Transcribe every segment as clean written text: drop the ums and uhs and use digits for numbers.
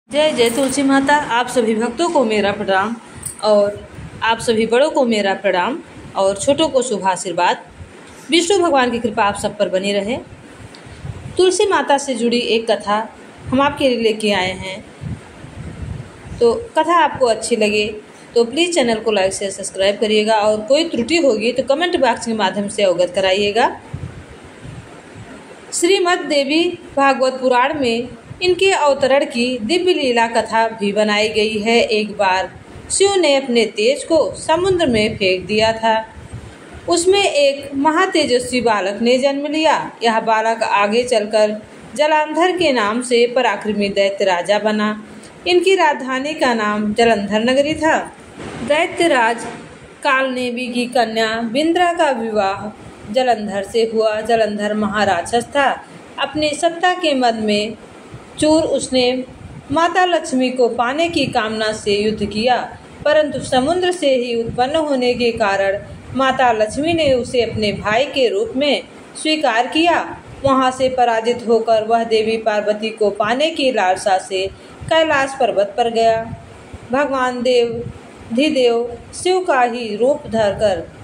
जय जय तुलसी माता। आप सभी भक्तों को मेरा प्रणाम और आप सभी बड़ों को मेरा प्रणाम और छोटों को शुभ आशीर्वाद। विष्णु भगवान की कृपा आप सब पर बनी रहे। तुलसी माता से जुड़ी एक कथा हम आपके लिए लेके आए हैं। तो कथा आपको अच्छी लगे तो प्लीज़ चैनल को लाइक शेयर सब्सक्राइब करिएगा और कोई त्रुटि होगी तो कमेंट बॉक्स के माध्यम से अवगत कराइएगा। श्रीमद् देवी भागवत पुराण में इनके अवतरण की दिव्य लीला कथा भी बनाई गई है। एक बार शिव ने अपने तेज को समुद्र में फेंक दिया था। उसमें एक महातेजस्वी बालक ने जन्म लिया। यह बालक आगे चलकर जलंधर के नाम से पराक्रमी दैत्य राजा बना। इनकी राजधानी का नाम जलंधर नगरी था। दैत्यराज कालनेमी की कन्या बिंद्रा का विवाह जलंधर से हुआ। जलंधर महाराक्षस था। अपनी सत्ता के मद में चूर उसने माता लक्ष्मी को पाने की कामना से युद्ध किया, परंतु समुद्र से ही उत्पन्न होने के कारण माता लक्ष्मी ने उसे अपने भाई के रूप में स्वीकार किया। वहां से पराजित होकर वह देवी पार्वती को पाने की लालसा से कैलाश पर्वत पर गया। भगवान देव शिव का ही रूप धरकर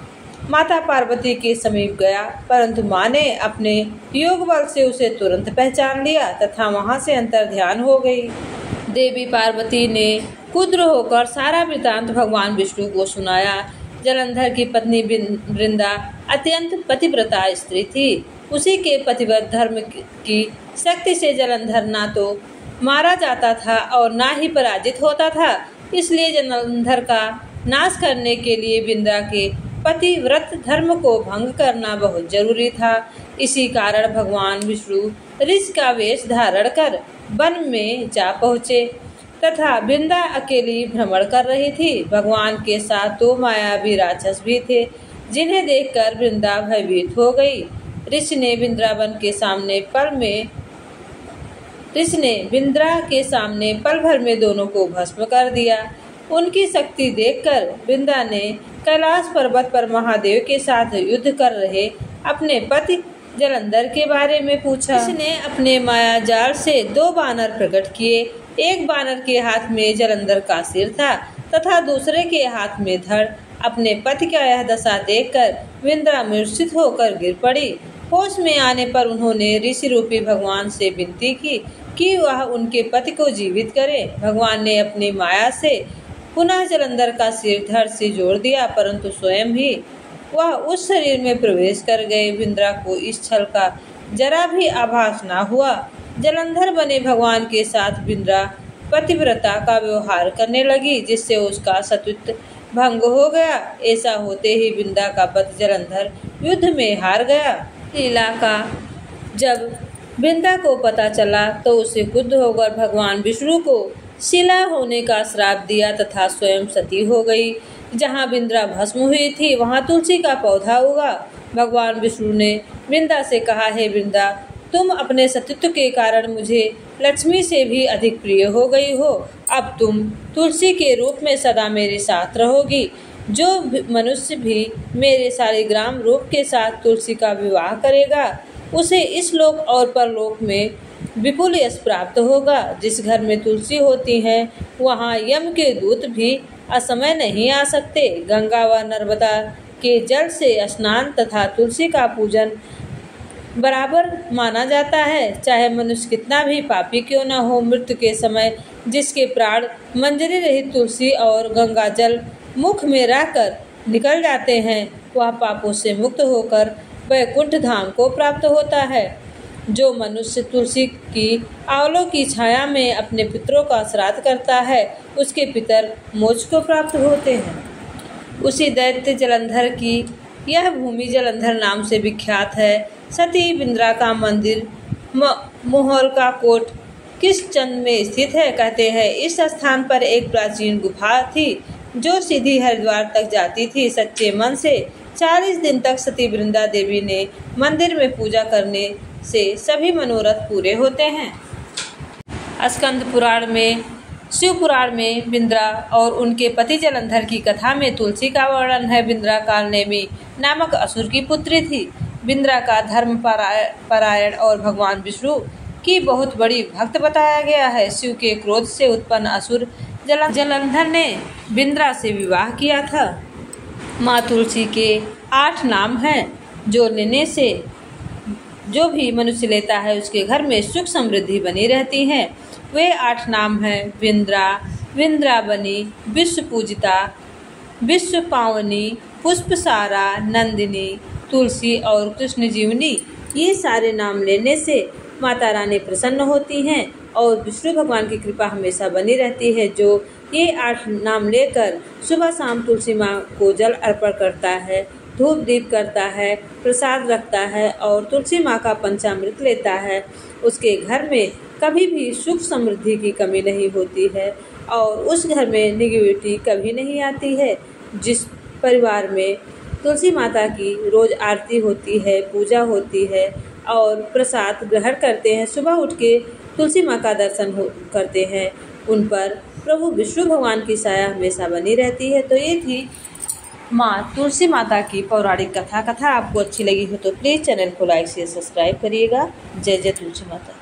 माता पार्वती के समीप गया, परंतु माँ ने अपने योग बल से उसे तुरंत पहचान लिया तथा वहां से अंतर ध्यान हो गई। देवी पार्वती ने क्रुद्ध होकर सारा वृतांत भगवान विष्णु को सुनाया। जलंधर की पत्नी वृंदा अत्यंत पतिव्रता स्त्री थी। उसी के पतिव्रत धर्म की शक्ति से जलंधर ना तो मारा जाता था और ना ही पराजित होता था। इसलिए जलंधर का नाश करने के लिए वृंदा के पतिव्रत धर्म को भंग करना बहुत जरूरी था। इसी कारण भगवान विष्णु ऋषि का वेश धारण कर वन में जा पहुँचे तथा वृंदा अकेली भ्रमण कर रही थी। भगवान के साथ दो मायावी राक्षस भी थे, जिन्हें देखकर वृंदा भयभीत हो गई। ऋषि ने वृंदावन के सामने पल भर में दोनों को भस्म कर दिया। उनकी शक्ति देखकर वृंदा ने कैलाश पर्वत पर महादेव के साथ युद्ध कर रहे अपने पति जलंधर के बारे में पूछा। इसने अपने माया जाल से दो बानर प्रकट किए। एक बानर के हाथ में जलंधर का सिर था तथा दूसरे के हाथ में धड़। अपने पति का यह दशा देखकर वृंदा मूर्छित होकर गिर पड़ी। होश में आने पर उन्होंने ऋषि रूपी भगवान से विनती की कि वह उनके पति को जीवित करे। भगवान ने अपनी माया से पुनः जलंधर का सिर धड़ से जोड़ दिया, परंतु स्वयं ही वह उस शरीर में प्रवेश कर गए। वृंदा को इस छल का जरा भी आभास न हुआ। जलंधर बने भगवान के साथ वृंदा पतिव्रता का व्यवहार करने लगी, जिससे उसका सतीत्व भंग हो गया। ऐसा होते ही वृंदा का पति जलंधर युद्ध में हार गया। लीला का जब वृंदा को पता चला तो उसे क्रुद्ध होकर भगवान विष्णु को शिला होने का श्राप दिया तथा स्वयं सती हो गई। जहाँ वृंदा भस्म हुई थी वहाँ तुलसी का पौधा उगा। भगवान विष्णु ने वृंदा से कहा, हे वृंदा, तुम अपने सतीत्व के कारण मुझे लक्ष्मी से भी अधिक प्रिय हो गई हो। अब तुम तुलसी के रूप में सदा मेरे साथ रहोगी। जो मनुष्य भी मेरे शालिग्राम रूप के साथ तुलसी का विवाह करेगा उसे इस लोक और परलोक में विपुल यश प्राप्त होगा। जिस घर में तुलसी होती है वहाँ यम के दूत भी असमय नहीं आ सकते। गंगा व नर्मदा के जल से स्नान तथा तुलसी का पूजन बराबर माना जाता है। चाहे मनुष्य कितना भी पापी क्यों न हो, मृत्यु के समय जिसके प्राण मंजरी रहित तुलसी और गंगा जल मुख में रहकर निकल जाते हैं वह पापों से मुक्त होकर वैकुंठ धाम को प्राप्त होता है। जो मनुष्य तुलसी की आवलों की छाया में अपने पितरों का श्राद्ध करता है उसके पितर मोक्ष को प्राप्त होते हैं। उसी दैत्य जलंधर की यह भूमि जलंधर नाम से विख्यात है। सती वृंदा का मंदिर मोहल का कोट किशचंद में स्थित है। कहते हैं इस स्थान पर एक प्राचीन गुफा थी जो सीधी हरिद्वार तक जाती थी। सच्चे मन से 40 दिन तक सती वृंदा देवी ने मंदिर में पूजा करने से सभी मनोरथ पूरे होते हैं। स्कंद पुराण में शिव पुराण में वृंदा और उनके पति जलंधर की कथा में तुलसी का वर्णन है। वृंदा कालनेमी नामक असुर की पुत्री थी। वृंदा का धर्म परायण और भगवान विष्णु की बहुत बड़ी भक्त बताया गया है। शिव के क्रोध से उत्पन्न असुर जलंधर ने बिंद्रा से विवाह किया था। माँ तुलसी के 8 नाम हैं जो लेने से जो भी मनुष्य लेता है उसके घर में सुख समृद्धि बनी रहती है। वे 8 नाम हैं विंद्रा, विंद्रावनी, विश्व पूजिता, विश्व पावनी, पुष्पसारा, नंदिनी, तुलसी और कृष्ण जीवनी। ये सारे नाम लेने से माता रानी प्रसन्न होती हैं और विष्णु भगवान की कृपा हमेशा बनी रहती है। जो ये 8 नाम लेकर सुबह शाम तुलसी माँ को जल अर्पण करता है, धूप दीप करता है, प्रसाद रखता है और तुलसी माँ का पंचामृत लेता है, उसके घर में कभी भी सुख समृद्धि की कमी नहीं होती है और उस घर में निगेटिविटी कभी नहीं आती है। जिस परिवार में तुलसी माता की रोज आरती होती है, पूजा होती है और प्रसाद ग्रहण करते हैं, सुबह उठ के तुलसी माँ का दर्शन करते हैं, उन पर प्रभु विष्णु भगवान की छाया हमेशा बनी रहती है। तो ये थी माँ तुलसी माता की पौराणिक कथा। आपको अच्छी लगी हो तो प्लीज़ चैनल को लाइक शेयर सब्सक्राइब करिएगा। जय जय तुलसी माता।